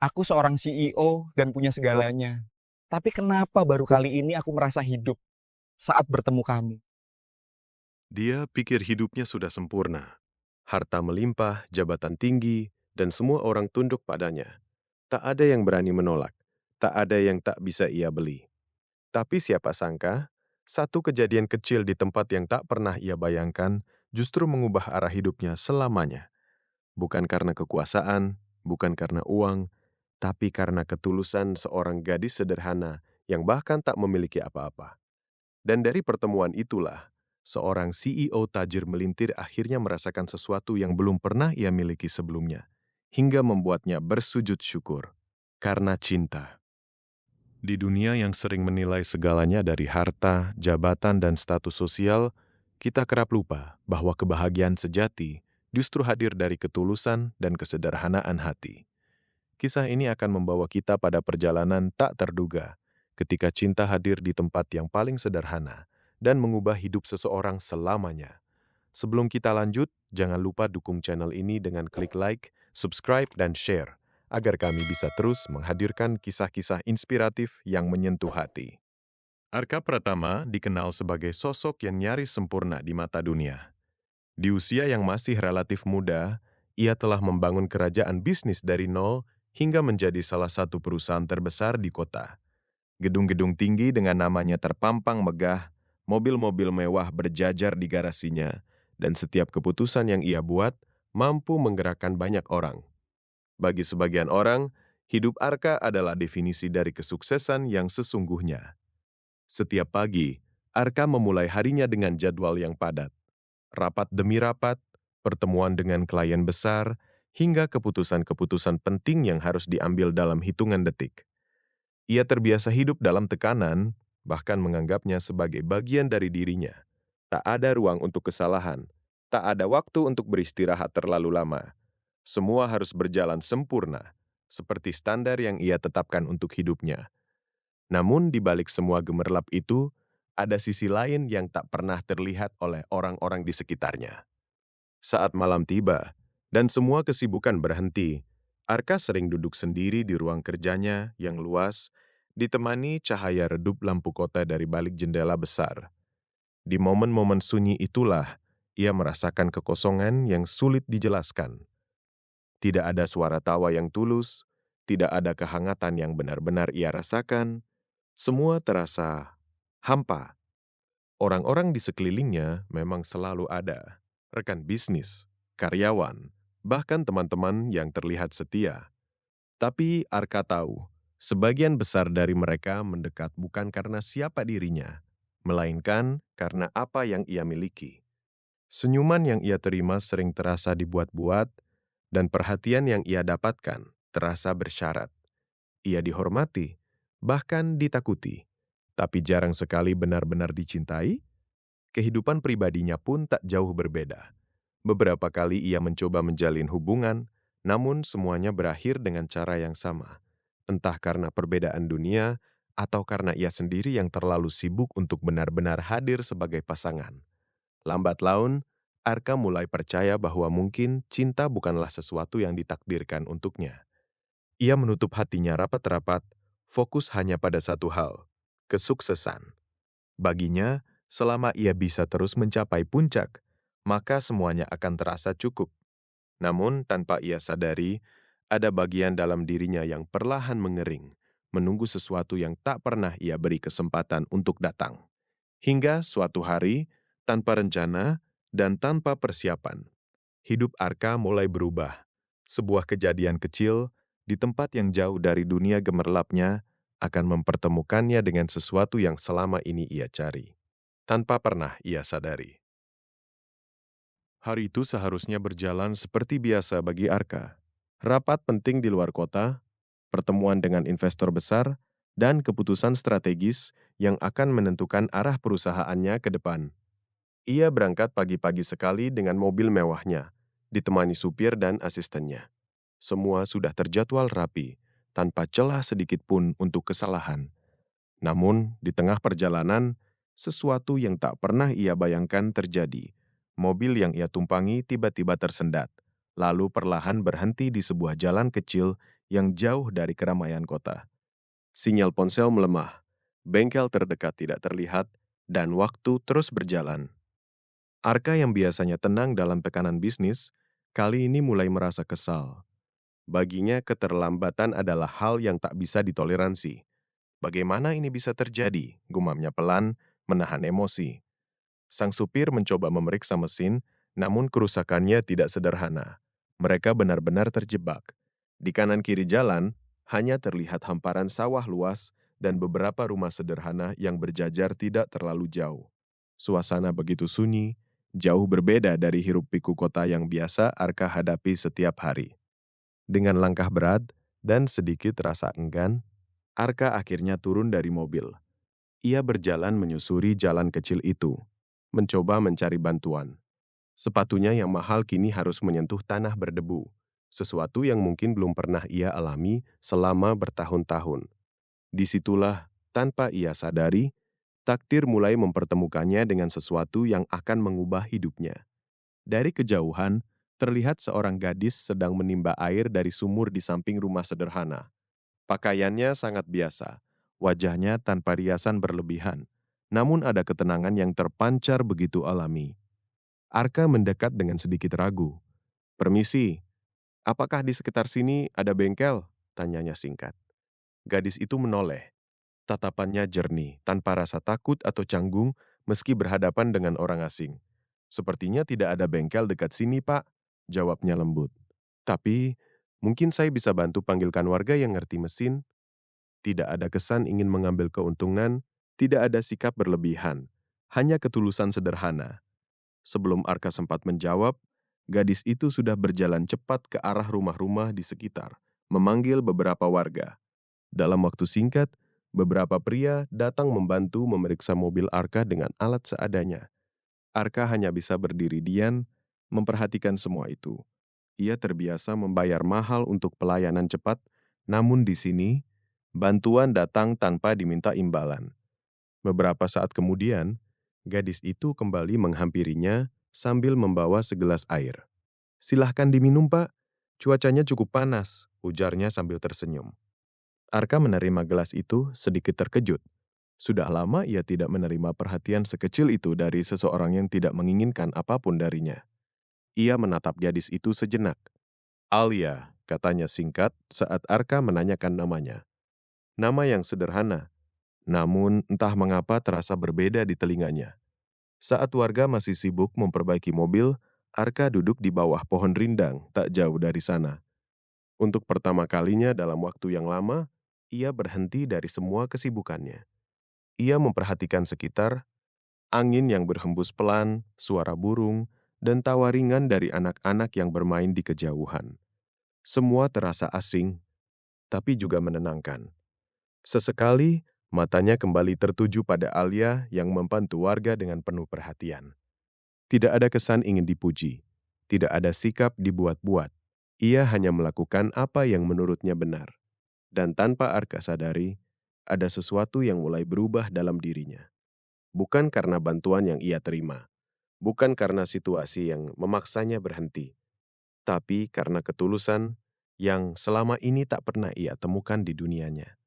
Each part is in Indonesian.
Aku seorang CEO dan punya segalanya. Tapi kenapa baru kali ini aku merasa hidup saat bertemu kamu? Dia pikir hidupnya sudah sempurna. Harta melimpah, jabatan tinggi, dan semua orang tunduk padanya. Tak ada yang berani menolak, tak ada yang tak bisa ia beli. Tapi siapa sangka, satu kejadian kecil di tempat yang tak pernah ia bayangkan justru mengubah arah hidupnya selamanya. Bukan karena kekuasaan, bukan karena uang, tapi karena ketulusan seorang gadis sederhana yang bahkan tak memiliki apa-apa. Dan dari pertemuan itulah, seorang CEO tajir melintir akhirnya merasakan sesuatu yang belum pernah ia miliki sebelumnya, hingga membuatnya bersujud syukur. Karena cinta. Di dunia yang sering menilai segalanya dari harta, jabatan, dan status sosial, kita kerap lupa bahwa kebahagiaan sejati justru hadir dari ketulusan dan kesederhanaan hati. Kisah ini akan membawa kita pada perjalanan tak terduga ketika cinta hadir di tempat yang paling sederhana dan mengubah hidup seseorang selamanya. Sebelum kita lanjut, jangan lupa dukung channel ini dengan klik like, subscribe, dan share agar kami bisa terus menghadirkan kisah-kisah inspiratif yang menyentuh hati. Arka Pratama dikenal sebagai sosok yang nyaris sempurna di mata dunia. Di usia yang masih relatif muda, ia telah membangun kerajaan bisnis dari nol hingga menjadi salah satu perusahaan terbesar di kota. Gedung-gedung tinggi dengan namanya terpampang megah, mobil-mobil mewah berjajar di garasinya, dan setiap keputusan yang ia buat mampu menggerakkan banyak orang. Bagi sebagian orang, hidup Arka adalah definisi dari kesuksesan yang sesungguhnya. Setiap pagi, Arka memulai harinya dengan jadwal yang padat. Rapat demi rapat, pertemuan dengan klien besar, hingga keputusan-keputusan penting yang harus diambil dalam hitungan detik. Ia terbiasa hidup dalam tekanan, bahkan menganggapnya sebagai bagian dari dirinya. Tak ada ruang untuk kesalahan, tak ada waktu untuk beristirahat terlalu lama. Semua harus berjalan sempurna, seperti standar yang ia tetapkan untuk hidupnya. Namun di balik semua gemerlap itu, ada sisi lain yang tak pernah terlihat oleh orang-orang di sekitarnya. Saat malam tiba, dan semua kesibukan berhenti, Arka sering duduk sendiri di ruang kerjanya yang luas, ditemani cahaya redup lampu kota dari balik jendela besar. Di momen-momen sunyi itulah, ia merasakan kekosongan yang sulit dijelaskan. Tidak ada suara tawa yang tulus, tidak ada kehangatan yang benar-benar ia rasakan, semua terasa hampa. Orang-orang di sekelilingnya memang selalu ada, rekan bisnis, karyawan, bahkan teman-teman yang terlihat setia. Tapi Arka tahu, sebagian besar dari mereka mendekat bukan karena siapa dirinya, melainkan karena apa yang ia miliki. Senyuman yang ia terima sering terasa dibuat-buat, dan perhatian yang ia dapatkan terasa bersyarat. Ia dihormati, bahkan ditakuti, tapi jarang sekali benar-benar dicintai. Kehidupan pribadinya pun tak jauh berbeda. Beberapa kali ia mencoba menjalin hubungan, namun semuanya berakhir dengan cara yang sama. Entah karena perbedaan dunia, atau karena ia sendiri yang terlalu sibuk untuk benar-benar hadir sebagai pasangan. Lambat laun, Arka mulai percaya bahwa mungkin cinta bukanlah sesuatu yang ditakdirkan untuknya. Ia menutup hatinya rapat-rapat, fokus hanya pada satu hal, kesuksesan. Baginya, selama ia bisa terus mencapai puncak, maka semuanya akan terasa cukup. Namun, tanpa ia sadari, ada bagian dalam dirinya yang perlahan mengering, menunggu sesuatu yang tak pernah ia beri kesempatan untuk datang. Hingga suatu hari, tanpa rencana dan tanpa persiapan, hidup Arka mulai berubah. Sebuah kejadian kecil di tempat yang jauh dari dunia gemerlapnya akan mempertemukannya dengan sesuatu yang selama ini ia cari, tanpa pernah ia sadari. Hari itu seharusnya berjalan seperti biasa bagi Arka. Rapat penting di luar kota, pertemuan dengan investor besar, dan keputusan strategis yang akan menentukan arah perusahaannya ke depan. Ia berangkat pagi-pagi sekali dengan mobil mewahnya, ditemani supir dan asistennya. Semua sudah terjadwal rapi, tanpa celah sedikit pun untuk kesalahan. Namun, di tengah perjalanan, sesuatu yang tak pernah ia bayangkan terjadi. Mobil yang ia tumpangi tiba-tiba tersendat, lalu perlahan berhenti di sebuah jalan kecil yang jauh dari keramaian kota. Sinyal ponsel melemah, bengkel terdekat tidak terlihat, dan waktu terus berjalan. Arka yang biasanya tenang dalam tekanan bisnis, kali ini mulai merasa kesal. Baginya keterlambatan adalah hal yang tak bisa ditoleransi. Bagaimana ini bisa terjadi? Gumamnya pelan, menahan emosi. Sang supir mencoba memeriksa mesin, namun kerusakannya tidak sederhana. Mereka benar-benar terjebak. Di kanan kiri jalan, hanya terlihat hamparan sawah luas dan beberapa rumah sederhana yang berjajar tidak terlalu jauh. Suasana begitu sunyi, jauh berbeda dari hiruk-pikuk kota yang biasa Arka hadapi setiap hari. Dengan langkah berat dan sedikit rasa enggan, Arka akhirnya turun dari mobil. Ia berjalan menyusuri jalan kecil itu, mencoba mencari bantuan. Sepatunya yang mahal kini harus menyentuh tanah berdebu, sesuatu yang mungkin belum pernah ia alami selama bertahun-tahun. Disitulah, tanpa ia sadari, takdir mulai mempertemukannya dengan sesuatu yang akan mengubah hidupnya. Dari kejauhan, terlihat seorang gadis sedang menimba air dari sumur di samping rumah sederhana. Pakaiannya sangat biasa, wajahnya tanpa riasan berlebihan, namun ada ketenangan yang terpancar begitu alami. Arka mendekat dengan sedikit ragu. "Permisi, apakah di sekitar sini ada bengkel?" tanyanya singkat. Gadis itu menoleh. Tatapannya jernih, tanpa rasa takut atau canggung meski berhadapan dengan orang asing. "Sepertinya tidak ada bengkel dekat sini, Pak," jawabnya lembut. "Tapi, mungkin saya bisa bantu panggilkan warga yang ngerti mesin." Tidak ada kesan ingin mengambil keuntungan, tidak ada sikap berlebihan, hanya ketulusan sederhana. Sebelum Arka sempat menjawab, gadis itu sudah berjalan cepat ke arah rumah-rumah di sekitar, memanggil beberapa warga. Dalam waktu singkat, beberapa pria datang membantu memeriksa mobil Arka dengan alat seadanya. Arka hanya bisa berdiri diam, memperhatikan semua itu. Ia terbiasa membayar mahal untuk pelayanan cepat, namun di sini, bantuan datang tanpa diminta imbalan. Beberapa saat kemudian, gadis itu kembali menghampirinya sambil membawa segelas air. "Silahkan diminum, Pak. Cuacanya cukup panas," ujarnya sambil tersenyum. Arka menerima gelas itu sedikit terkejut. Sudah lama ia tidak menerima perhatian sekecil itu dari seseorang yang tidak menginginkan apapun darinya. Ia menatap gadis itu sejenak. "Alia," katanya singkat saat Arka menanyakan namanya. Nama yang sederhana, namun entah mengapa terasa berbeda di telinganya. Saat warga masih sibuk memperbaiki mobil, Arka duduk di bawah pohon rindang tak jauh dari sana. Untuk pertama kalinya dalam waktu yang lama, ia berhenti dari semua kesibukannya. Ia memperhatikan sekitar, angin yang berhembus pelan, suara burung, dan tawa ringan dari anak-anak yang bermain di kejauhan. Semua terasa asing, tapi juga menenangkan. Sesekali, matanya kembali tertuju pada Alia yang membantu warga dengan penuh perhatian. Tidak ada kesan ingin dipuji, tidak ada sikap dibuat-buat. Ia hanya melakukan apa yang menurutnya benar. Dan tanpa Arka sadari, ada sesuatu yang mulai berubah dalam dirinya. Bukan karena bantuan yang ia terima, bukan karena situasi yang memaksanya berhenti, tapi karena ketulusan yang selama ini tak pernah ia temukan di dunianya.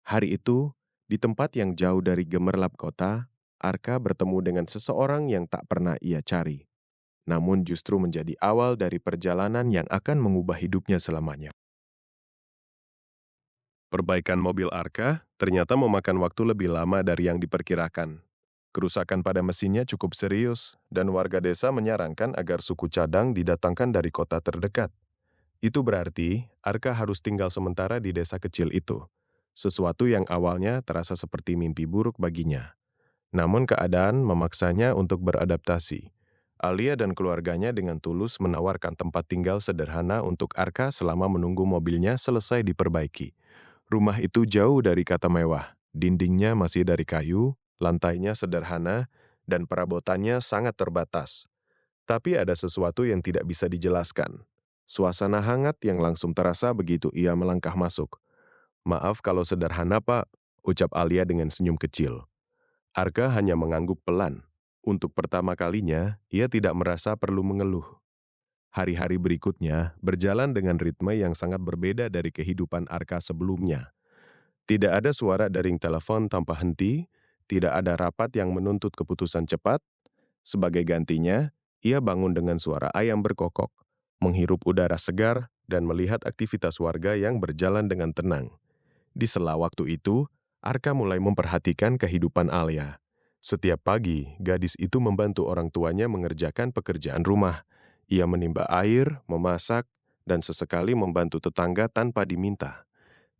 Hari itu, di tempat yang jauh dari gemerlap kota, Arka bertemu dengan seseorang yang tak pernah ia cari, namun justru menjadi awal dari perjalanan yang akan mengubah hidupnya selamanya. Perbaikan mobil Arka ternyata memakan waktu lebih lama dari yang diperkirakan. Kerusakan pada mesinnya cukup serius, dan warga desa menyarankan agar suku cadang didatangkan dari kota terdekat. Itu berarti Arka harus tinggal sementara di desa kecil itu, sesuatu yang awalnya terasa seperti mimpi buruk baginya. Namun keadaan memaksanya untuk beradaptasi. Alia dan keluarganya dengan tulus menawarkan tempat tinggal sederhana untuk Arka selama menunggu mobilnya selesai diperbaiki. Rumah itu jauh dari kata mewah, dindingnya masih dari kayu, lantainya sederhana, dan perabotannya sangat terbatas. Tapi ada sesuatu yang tidak bisa dijelaskan. Suasana hangat yang langsung terasa begitu ia melangkah masuk. "Maaf kalau sederhana, Pak," ucap Alia dengan senyum kecil. Arka hanya mengangguk pelan. Untuk pertama kalinya, ia tidak merasa perlu mengeluh. Hari-hari berikutnya berjalan dengan ritme yang sangat berbeda dari kehidupan Arka sebelumnya. Tidak ada suara dering telepon tanpa henti, tidak ada rapat yang menuntut keputusan cepat. Sebagai gantinya, ia bangun dengan suara ayam berkokok, menghirup udara segar, dan melihat aktivitas warga yang berjalan dengan tenang. Di sela waktu itu, Arka mulai memperhatikan kehidupan Alia. Setiap pagi, gadis itu membantu orang tuanya mengerjakan pekerjaan rumah. Ia menimba air, memasak, dan sesekali membantu tetangga tanpa diminta.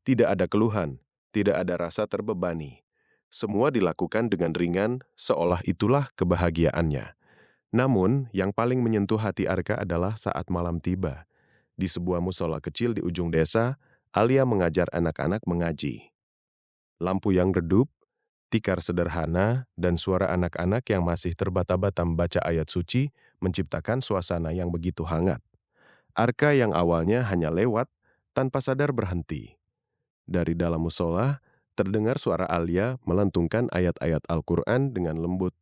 Tidak ada keluhan, tidak ada rasa terbebani. Semua dilakukan dengan ringan, seolah itulah kebahagiaannya. Namun, yang paling menyentuh hati Arka adalah saat malam tiba. Di sebuah musola kecil di ujung desa, Alia mengajar anak-anak mengaji. Lampu yang redup, tikar sederhana, dan suara anak-anak yang masih terbata-bata membaca ayat suci menciptakan suasana yang begitu hangat. Arka yang awalnya hanya lewat, tanpa sadar berhenti. Dari dalam musola, terdengar suara Alia melantungkan ayat-ayat Al-Quran dengan lembut.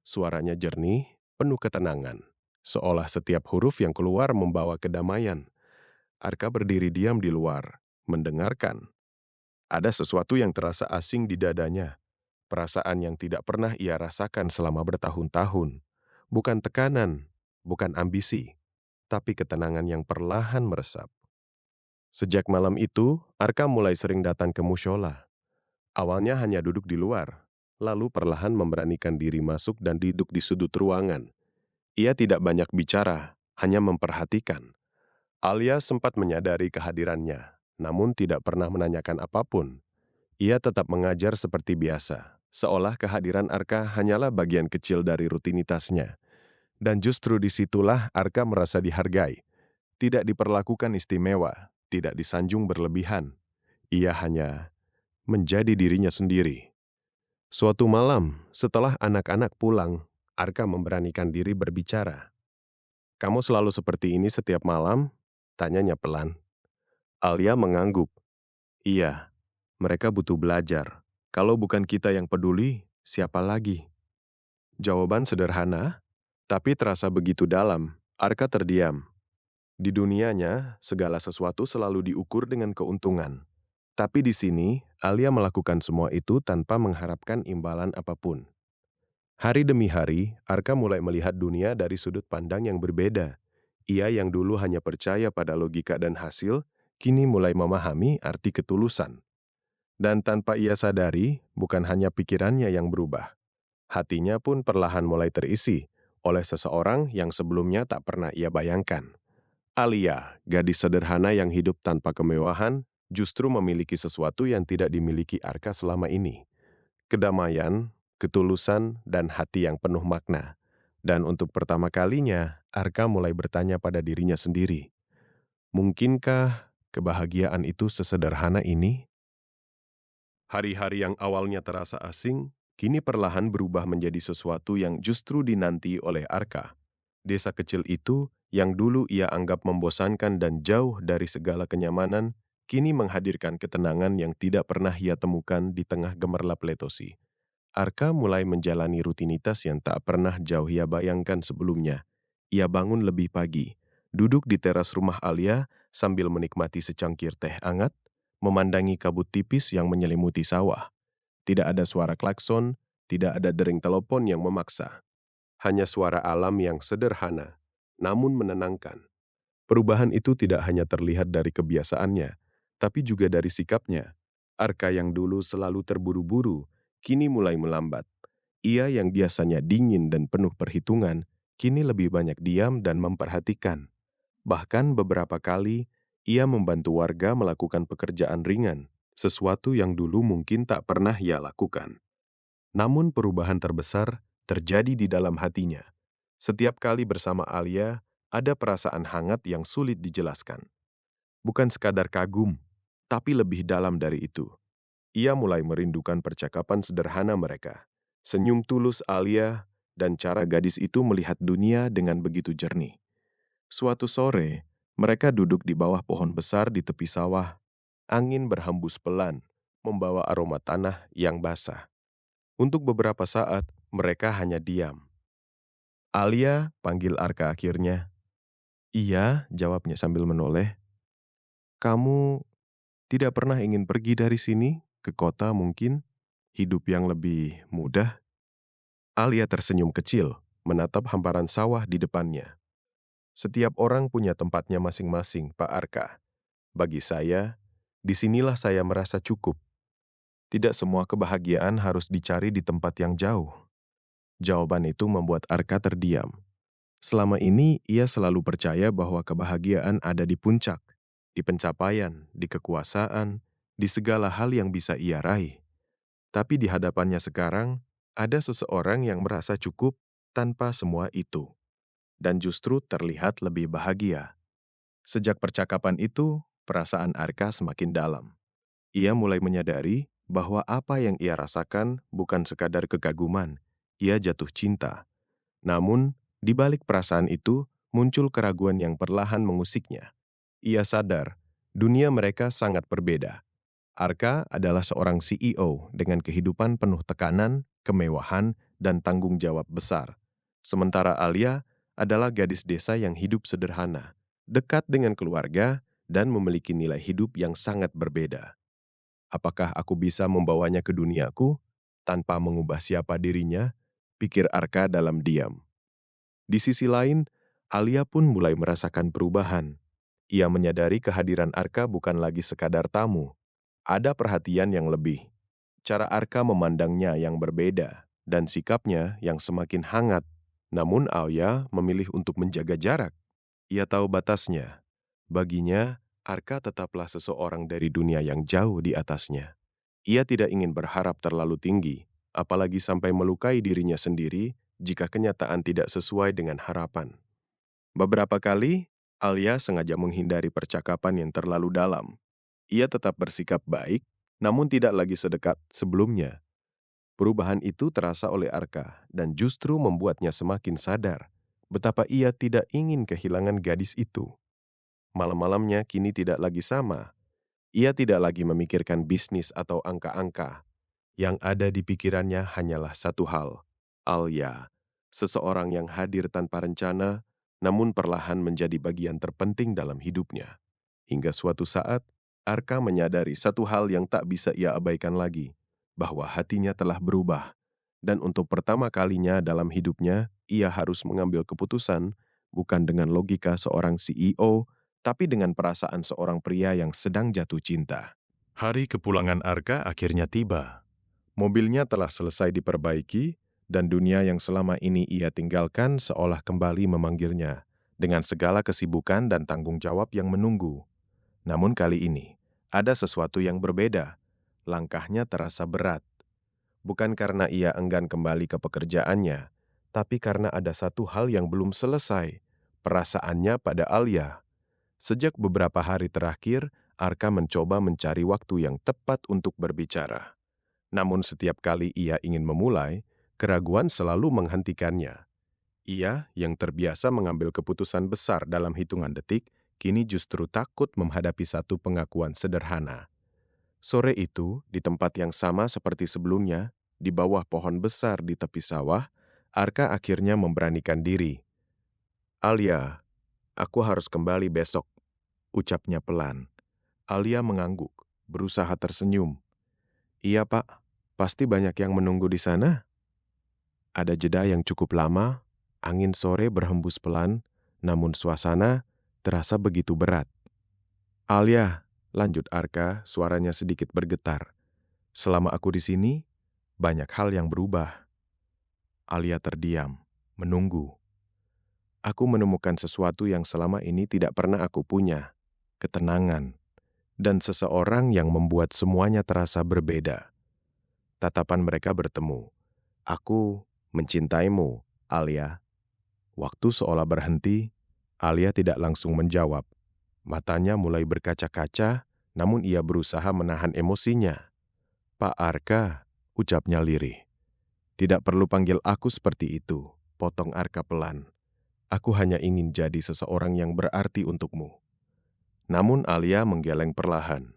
Suaranya jernih, penuh ketenangan. Seolah setiap huruf yang keluar membawa kedamaian. Arka berdiri diam di luar, mendengarkan. Ada sesuatu yang terasa asing di dadanya, perasaan yang tidak pernah ia rasakan selama bertahun-tahun. Bukan tekanan, bukan ambisi, tapi ketenangan yang perlahan meresap. Sejak malam itu, Arka mulai sering datang ke musyola. Awalnya hanya duduk di luar, lalu perlahan memberanikan diri masuk dan duduk di sudut ruangan. Ia tidak banyak bicara, hanya memperhatikan. Alia sempat menyadari kehadirannya, namun tidak pernah menanyakan apapun. Ia tetap mengajar seperti biasa, seolah kehadiran Arka hanyalah bagian kecil dari rutinitasnya. Dan justru disitulah Arka merasa dihargai. Tidak diperlakukan istimewa, tidak disanjung berlebihan. Ia hanya menjadi dirinya sendiri. Suatu malam, setelah anak-anak pulang, Arka memberanikan diri berbicara. "Kamu selalu seperti ini setiap malam?" tanyanya pelan. Alia mengangguk. "Iya, mereka butuh belajar. Kalau bukan kita yang peduli, siapa lagi?" Jawaban sederhana, tapi terasa begitu dalam. Arka terdiam. Di dunianya, segala sesuatu selalu diukur dengan keuntungan. Tapi di sini, Alia melakukan semua itu tanpa mengharapkan imbalan apapun. Hari demi hari, Arka mulai melihat dunia dari sudut pandang yang berbeda. Ia yang dulu hanya percaya pada logika dan hasil, kini mulai memahami arti ketulusan. Dan tanpa ia sadari, bukan hanya pikirannya yang berubah. Hatinya pun perlahan mulai terisi oleh seseorang yang sebelumnya tak pernah ia bayangkan. Alia, gadis sederhana yang hidup tanpa kemewahan, justru memiliki sesuatu yang tidak dimiliki Arka selama ini. Kedamaian, ketulusan, dan hati yang penuh makna. Dan untuk pertama kalinya, Arka mulai bertanya pada dirinya sendiri, mungkinkah kebahagiaan itu sesederhana ini? Hari-hari yang awalnya terasa asing, kini perlahan berubah menjadi sesuatu yang justru dinanti oleh Arka. Desa kecil itu, yang dulu ia anggap membosankan dan jauh dari segala kenyamanan, kini menghadirkan ketenangan yang tidak pernah ia temukan di tengah gemerlap Letosi. Arka mulai menjalani rutinitas yang tak pernah jauh ia bayangkan sebelumnya. Ia bangun lebih pagi, duduk di teras rumah Alia sambil menikmati secangkir teh hangat, memandangi kabut tipis yang menyelimuti sawah. Tidak ada suara klakson, tidak ada dering telepon yang memaksa. Hanya suara alam yang sederhana, namun menenangkan. Perubahan itu tidak hanya terlihat dari kebiasaannya, tapi juga dari sikapnya. Arka yang dulu selalu terburu-buru, kini mulai melambat. Ia yang biasanya dingin dan penuh perhitungan, kini lebih banyak diam dan memperhatikan. Bahkan beberapa kali, ia membantu warga melakukan pekerjaan ringan, sesuatu yang dulu mungkin tak pernah ia lakukan. Namun perubahan terbesar terjadi di dalam hatinya. Setiap kali bersama Alia, ada perasaan hangat yang sulit dijelaskan. Bukan sekadar kagum, tapi lebih dalam dari itu. Ia mulai merindukan percakapan sederhana mereka, senyum tulus Alia, dan cara gadis itu melihat dunia dengan begitu jernih. Suatu sore, mereka duduk di bawah pohon besar di tepi sawah. Angin berhembus pelan, membawa aroma tanah yang basah. Untuk beberapa saat, mereka hanya diam. "Alia," panggil Arka akhirnya. Iya, jawabnya sambil menoleh. Kamu tidak pernah ingin pergi dari sini, ke kota mungkin, hidup yang lebih mudah? Alia tersenyum kecil, menatap hamparan sawah di depannya. Setiap orang punya tempatnya masing-masing, Pak Arka. Bagi saya, disinilah saya merasa cukup. Tidak semua kebahagiaan harus dicari di tempat yang jauh. Jawaban itu membuat Arka terdiam. Selama ini, ia selalu percaya bahwa kebahagiaan ada di puncak, di pencapaian, di kekuasaan, di segala hal yang bisa ia raih. Tapi di hadapannya sekarang, ada seseorang yang merasa cukup tanpa semua itu, dan justru terlihat lebih bahagia. Sejak percakapan itu, perasaan Arka semakin dalam. Ia mulai menyadari bahwa apa yang ia rasakan bukan sekadar kekaguman, ia jatuh cinta. Namun, di balik perasaan itu, muncul keraguan yang perlahan mengusiknya. Ia sadar, dunia mereka sangat berbeda. Arka adalah seorang CEO dengan kehidupan penuh tekanan, kemewahan, dan tanggung jawab besar. Sementara Alia adalah gadis desa yang hidup sederhana, dekat dengan keluarga, dan memiliki nilai hidup yang sangat berbeda. Apakah aku bisa membawanya ke duniaku tanpa mengubah siapa dirinya? Pikir Arka dalam diam. Di sisi lain, Alia pun mulai merasakan perubahan. Ia menyadari kehadiran Arka bukan lagi sekadar tamu. Ada perhatian yang lebih. Cara Arka memandangnya yang berbeda, dan sikapnya yang semakin hangat. Namun Alia memilih untuk menjaga jarak. Ia tahu batasnya. Baginya, Arka tetaplah seseorang dari dunia yang jauh di atasnya. Ia tidak ingin berharap terlalu tinggi, apalagi sampai melukai dirinya sendiri jika kenyataan tidak sesuai dengan harapan. Beberapa kali, Alia sengaja menghindari percakapan yang terlalu dalam. Ia tetap bersikap baik, namun tidak lagi sedekat sebelumnya. Perubahan itu terasa oleh Arka dan justru membuatnya semakin sadar betapa ia tidak ingin kehilangan gadis itu. Malam-malamnya kini tidak lagi sama. Ia tidak lagi memikirkan bisnis atau angka-angka. Yang ada di pikirannya hanyalah satu hal, Alia, seseorang yang hadir tanpa rencana, namun perlahan menjadi bagian terpenting dalam hidupnya. Hingga suatu saat, Arka menyadari satu hal yang tak bisa ia abaikan lagi, bahwa hatinya telah berubah, dan untuk pertama kalinya dalam hidupnya, ia harus mengambil keputusan bukan dengan logika seorang CEO, tapi dengan perasaan seorang pria yang sedang jatuh cinta. Hari kepulangan Arka akhirnya tiba. Mobilnya telah selesai diperbaiki, dan dunia yang selama ini ia tinggalkan seolah kembali memanggilnya, dengan segala kesibukan dan tanggung jawab yang menunggu. Namun kali ini, ada sesuatu yang berbeda. Langkahnya terasa berat. Bukan karena ia enggan kembali ke pekerjaannya, tapi karena ada satu hal yang belum selesai, perasaannya pada Alia. Sejak beberapa hari terakhir, Arka mencoba mencari waktu yang tepat untuk berbicara. Namun setiap kali ia ingin memulai, keraguan selalu menghentikannya. Ia yang terbiasa mengambil keputusan besar dalam hitungan detik, kini justru takut menghadapi satu pengakuan sederhana. Sore itu, di tempat yang sama seperti sebelumnya, di bawah pohon besar di tepi sawah, Arka akhirnya memberanikan diri. "Alia, aku harus kembali besok," ucapnya pelan. Alia mengangguk, berusaha tersenyum. "Iya, Pak. Pasti banyak yang menunggu di sana?" Ada jeda yang cukup lama, angin sore berhembus pelan, namun suasana terasa begitu berat. "Alia," lanjut Arka, suaranya sedikit bergetar. "Selama aku di sini, banyak hal yang berubah." Alia terdiam, menunggu. "Aku menemukan sesuatu yang selama ini tidak pernah aku punya, ketenangan, dan seseorang yang membuat semuanya terasa berbeda." Tatapan mereka bertemu. "Aku mencintaimu, Alia." Waktu seolah berhenti, Alia tidak langsung menjawab. Matanya mulai berkaca-kaca, namun ia berusaha menahan emosinya. "Pak Arka," ucapnya lirih. "Tidak perlu panggil aku seperti itu," potong Arka pelan. "Aku hanya ingin jadi seseorang yang berarti untukmu." Namun Alia menggeleng perlahan.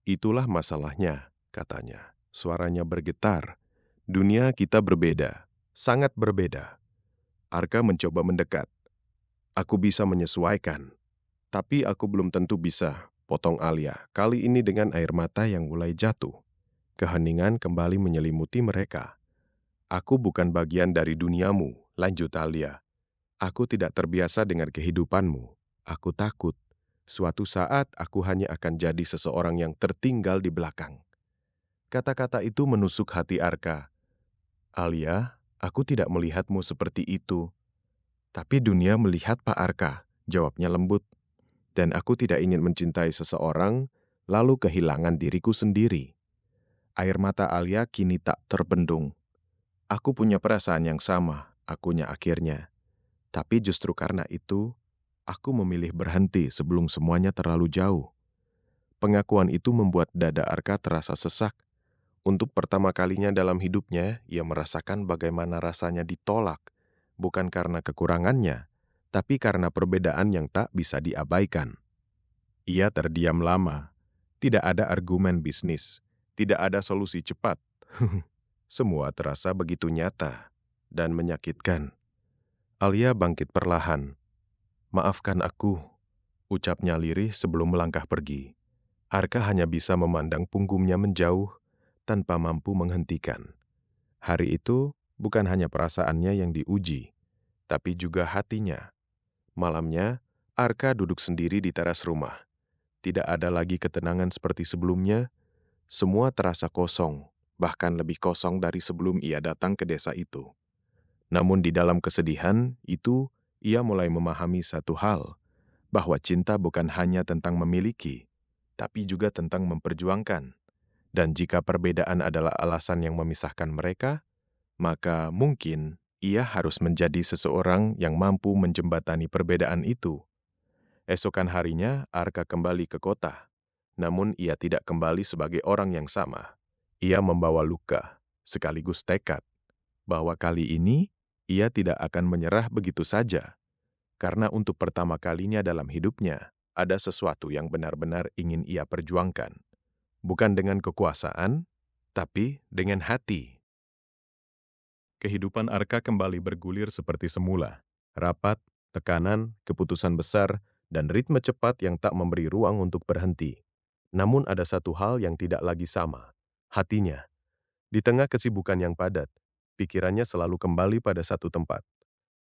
"Itulah masalahnya," katanya. Suaranya bergetar. "Dunia kita berbeda, sangat berbeda." Arka mencoba mendekat. Aku bisa menyesuaikan, tapi aku belum tentu bisa, potong Alia, kali ini dengan air mata yang mulai jatuh. Keheningan kembali menyelimuti mereka. Aku bukan bagian dari duniamu, lanjut Alia. Aku tidak terbiasa dengan kehidupanmu. Aku takut. Suatu saat aku hanya akan jadi seseorang yang tertinggal di belakang. Kata-kata itu menusuk hati Arka. Alia, aku tidak melihatmu seperti itu. Tapi dunia melihat Pak Arka, jawabnya lembut. Dan aku tidak ingin mencintai seseorang, lalu kehilangan diriku sendiri. Air mata Alia kini tak terbendung. Aku punya perasaan yang sama, akunya akhirnya. Tapi justru karena itu, aku memilih berhenti sebelum semuanya terlalu jauh. Pengakuan itu membuat dada Arka terasa sesak. Untuk pertama kalinya dalam hidupnya, ia merasakan bagaimana rasanya ditolak, bukan karena kekurangannya, tapi karena perbedaan yang tak bisa diabaikan. Ia terdiam lama. Tidak ada argumen bisnis, tidak ada solusi cepat. Semua terasa begitu nyata dan menyakitkan. Alia bangkit perlahan. "Maafkan aku," ucapnya lirih sebelum melangkah pergi. Arka hanya bisa memandang punggungnya menjauh tanpa mampu menghentikan. Hari itu bukan hanya perasaannya yang diuji, tapi juga hatinya. Malamnya, Arka duduk sendiri di teras rumah. Tidak ada lagi ketenangan seperti sebelumnya. Semua terasa kosong, bahkan lebih kosong dari sebelum ia datang ke desa itu. Namun di dalam kesedihan itu, ia mulai memahami satu hal, bahwa cinta bukan hanya tentang memiliki, tapi juga tentang memperjuangkan. Dan jika perbedaan adalah alasan yang memisahkan mereka, maka mungkin ia harus menjadi seseorang yang mampu menjembatani perbedaan itu. Esokan harinya, Arka kembali ke kota. Namun ia tidak kembali sebagai orang yang sama. Ia membawa luka, sekaligus tekad, bahwa kali ini ia tidak akan menyerah begitu saja. Karena untuk pertama kalinya dalam hidupnya, ada sesuatu yang benar-benar ingin ia perjuangkan. Bukan dengan kekuasaan, tapi dengan hati. Kehidupan Arka kembali bergulir seperti semula. Rapat, tekanan, keputusan besar, dan ritme cepat yang tak memberi ruang untuk berhenti. Namun ada satu hal yang tidak lagi sama. Hatinya. Di tengah kesibukan yang padat, pikirannya selalu kembali pada satu tempat.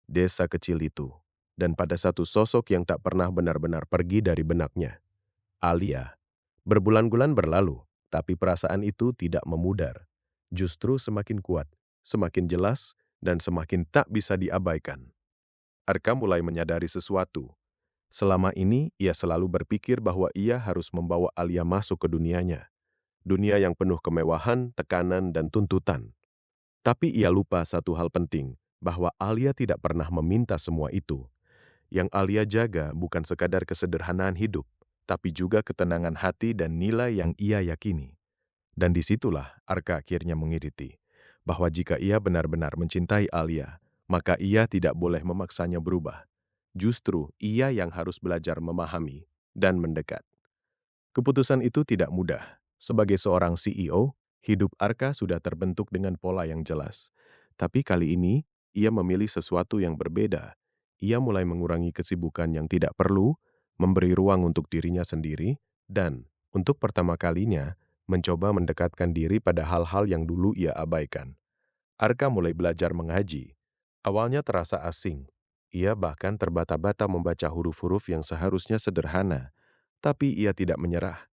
Desa kecil itu. Dan pada satu sosok yang tak pernah benar-benar pergi dari benaknya. Alia. Berbulan-bulan berlalu, tapi perasaan itu tidak memudar. Justru semakin kuat, semakin jelas, dan semakin tak bisa diabaikan. Arka mulai menyadari sesuatu. Selama ini, ia selalu berpikir bahwa ia harus membawa Alia masuk ke dunianya. Dunia yang penuh kemewahan, tekanan, dan tuntutan. Tapi ia lupa satu hal penting, bahwa Alia tidak pernah meminta semua itu. Yang Alia jaga bukan sekadar kesederhanaan hidup, tapi juga ketenangan hati dan nilai yang ia yakini. Dan disitulah Arka akhirnya mengiriti, bahwa jika ia benar-benar mencintai Alia, maka ia tidak boleh memaksanya berubah. Justru ia yang harus belajar memahami dan mendekat. Keputusan itu tidak mudah. Sebagai seorang CEO, hidup Arka sudah terbentuk dengan pola yang jelas. Tapi kali ini, ia memilih sesuatu yang berbeda. Ia mulai mengurangi kesibukan yang tidak perlu, memberi ruang untuk dirinya sendiri, dan, untuk pertama kalinya, mencoba mendekatkan diri pada hal-hal yang dulu ia abaikan. Arka mulai belajar mengaji. Awalnya terasa asing. Ia bahkan terbata-bata membaca huruf-huruf yang seharusnya sederhana. Tapi ia tidak menyerah.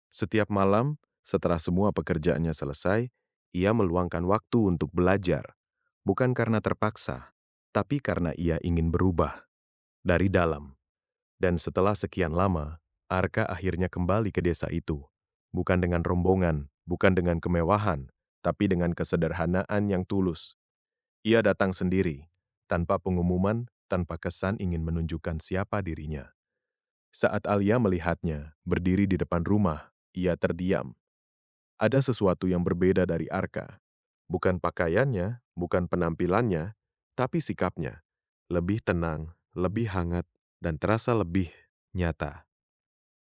Setiap malam, setelah semua pekerjaannya selesai, ia meluangkan waktu untuk belajar. Bukan karena terpaksa, tapi karena ia ingin berubah dari dalam. Dan setelah sekian lama, Arka akhirnya kembali ke desa itu. Bukan dengan rombongan, bukan dengan kemewahan, tapi dengan kesederhanaan yang tulus. Ia datang sendiri, tanpa pengumuman, tanpa kesan ingin menunjukkan siapa dirinya. Saat Alia melihatnya, berdiri di depan rumah, ia terdiam. Ada sesuatu yang berbeda dari Arka. Bukan pakaiannya, bukan penampilannya, tapi sikapnya. Lebih tenang, lebih hangat, dan terasa lebih nyata.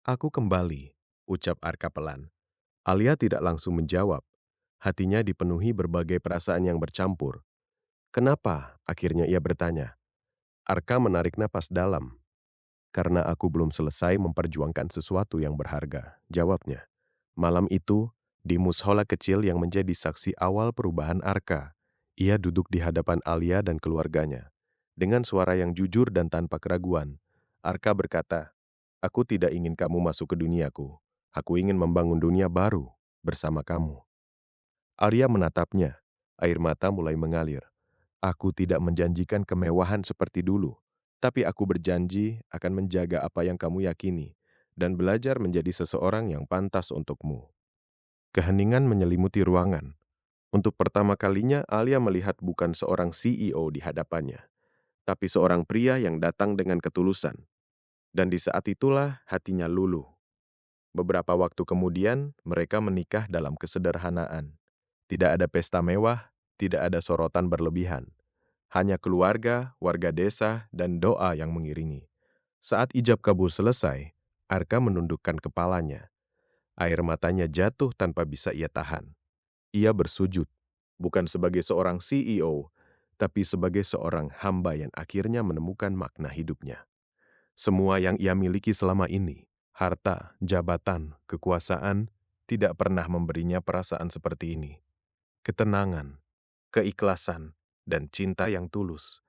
"Aku kembali," ucap Arka pelan. Alia tidak langsung menjawab. Hatinya dipenuhi berbagai perasaan yang bercampur. "Kenapa?" akhirnya ia bertanya. Arka menarik napas dalam. Karena aku belum selesai memperjuangkan sesuatu yang berharga, jawabnya. Malam itu, di mushola kecil yang menjadi saksi awal perubahan Arka, ia duduk di hadapan Alia dan keluarganya. Dengan suara yang jujur dan tanpa keraguan, Arka berkata, "Aku tidak ingin kamu masuk ke duniaku. Aku ingin membangun dunia baru bersama kamu." Arya menatapnya. Air mata mulai mengalir. "Aku tidak menjanjikan kemewahan seperti dulu, tapi aku berjanji akan menjaga apa yang kamu yakini dan belajar menjadi seseorang yang pantas untukmu." Keheningan menyelimuti ruangan. Untuk pertama kalinya, Alia melihat bukan seorang CEO di hadapannya, tapi seorang pria yang datang dengan ketulusan. Dan di saat itulah hatinya luluh. Beberapa waktu kemudian, mereka menikah dalam kesederhanaan. Tidak ada pesta mewah, tidak ada sorotan berlebihan. Hanya keluarga, warga desa, dan doa yang mengiringi. Saat ijab kabul selesai, Arka menundukkan kepalanya. Air matanya jatuh tanpa bisa ia tahan. Ia bersujud, bukan sebagai seorang CEO, tapi sebagai seorang hamba yang akhirnya menemukan makna hidupnya. Semua yang ia miliki selama ini, harta, jabatan, kekuasaan, tidak pernah memberinya perasaan seperti ini. Ketenangan, keikhlasan, dan cinta yang tulus.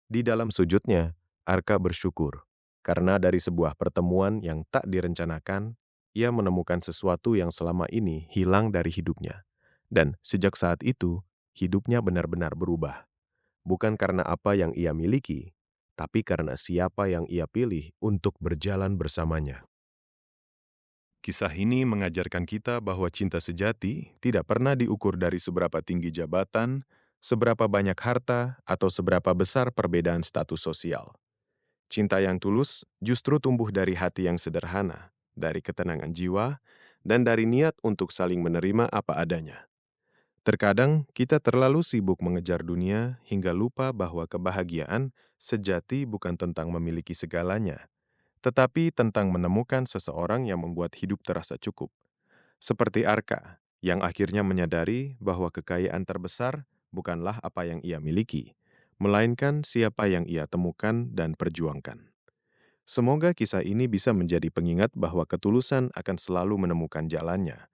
Di dalam sujudnya, Arka bersyukur, karena dari sebuah pertemuan yang tak direncanakan, ia menemukan sesuatu yang selama ini hilang dari hidupnya. Dan sejak saat itu, hidupnya benar-benar berubah. Bukan karena apa yang ia miliki, tapi karena siapa yang ia pilih untuk berjalan bersamanya. Kisah ini mengajarkan kita bahwa cinta sejati tidak pernah diukur dari seberapa tinggi jabatan, seberapa banyak harta, atau seberapa besar perbedaan status sosial. Cinta yang tulus justru tumbuh dari hati yang sederhana, dari ketenangan jiwa, dan dari niat untuk saling menerima apa adanya. Terkadang kita terlalu sibuk mengejar dunia hingga lupa bahwa kebahagiaan sejati bukan tentang memiliki segalanya, tetapi tentang menemukan seseorang yang membuat hidup terasa cukup. Seperti Arka, yang akhirnya menyadari bahwa kekayaan terbesar bukanlah apa yang ia miliki, melainkan siapa yang ia temukan dan perjuangkan. Semoga kisah ini bisa menjadi pengingat bahwa ketulusan akan selalu menemukan jalannya,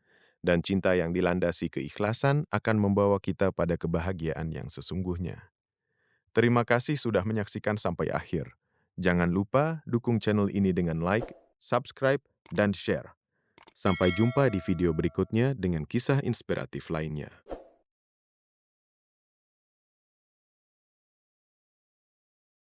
dan cinta yang dilandasi keikhlasan akan membawa kita pada kebahagiaan yang sesungguhnya. Terima kasih sudah menyaksikan sampai akhir. Jangan lupa dukung channel ini dengan like, subscribe, dan share. Sampai jumpa di video berikutnya dengan kisah inspiratif lainnya.